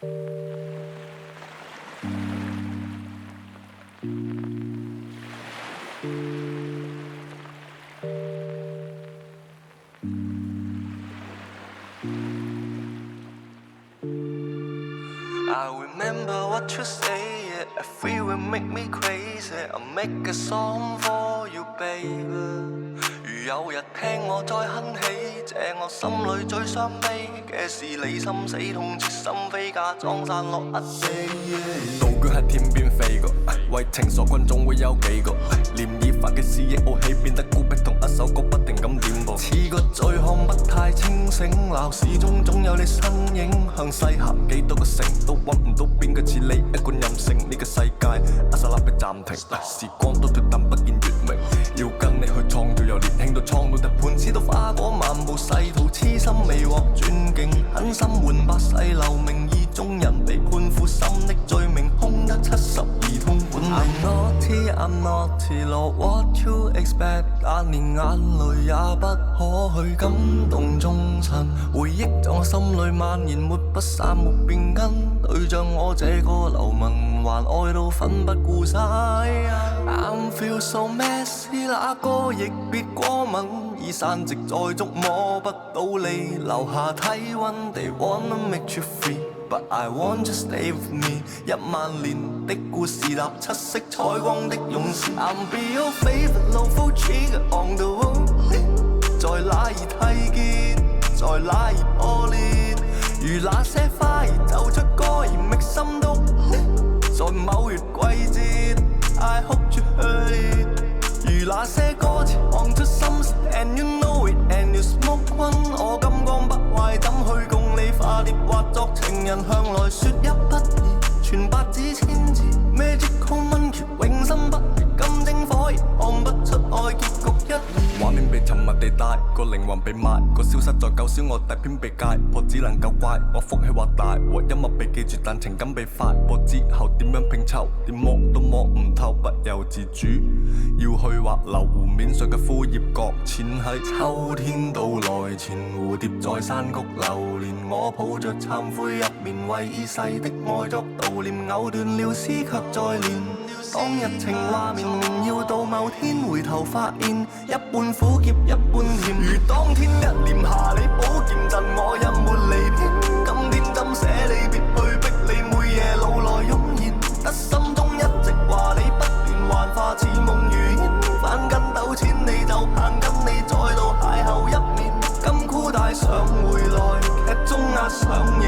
I remember what you say, yeah. Every will make me crazy. I'll make a song for you, baby. 如有日聽我再哼起，這我心裏最傷悲嘅是你心死痛徹心扉，假裝散落一地。道具喺天邊飛過，為情所困總會有幾個。漣漪發嘅視野傲起，變得孤僻同一首歌不停咁點播。似個醉漢不太清醒，鬧市中總有你身影。向西行幾多個城都揾唔到邊個似你一貫任性。呢個世界阿薩拉被暫停，時光倒退但不見月明。要跟你去創造，由年輕到蒼老，突盤似到花果漫步世途，痴心未獲尊敬，狠心換百世留名，意中人被判負心的罪名，空得72通本領。I'm naughty, Lord, what you expect？ 但連眼淚也不可去感動眾塵，回憶在我心裏蔓延，沒不散沒變更。對像我這個流民，還愛到奮不顧身。I'm feel so messy， 那個亦別過敏，已散席再觸摸不到你留下體溫。They wanna make you free。But I want you stay with me， 10000年的故事，立七色彩光的勇士。I'm be your favorite local trigger on the road， 在哪兒締結，在哪兒破裂，如那些花兒奏出歌兒覓心都，在某月季節 I hope you heard it， 如那些歌詞唱出心事 And you know it and you smoke one， 我金剛不壞怎去共你化蝶或作情人，向來說一不二，傳百字千字 Magical monkey 永生不滅，金睛火熱看不出愛結局一二。畫面被沉默地帶，個靈魂被賣，個消失在九霄，我大偏被戒破，只能夠怪我福氣或大，和音樂被記住，但情感被發播之後點樣拼湊，點摸都摸唔透，不由自主要去畫流湖面上嘅枯葉擱淺喺秋天到來前，蝴蝶在山谷流連，我抱着懺悔入面為已逝的愛作悼念，藕斷了絲卻再連。當日情話綿綿，要到某天回頭發現，一半苦澀一半甜。如當天一念下你寶劍陣，我也沒離偏。今天怎捨你別去逼你，每夜老來湧現，得心中一直話你不斷幻化似夢如煙。翻跟鬥錢你就盼跟你再度邂逅一面，金箍帶上回來，劇中押上。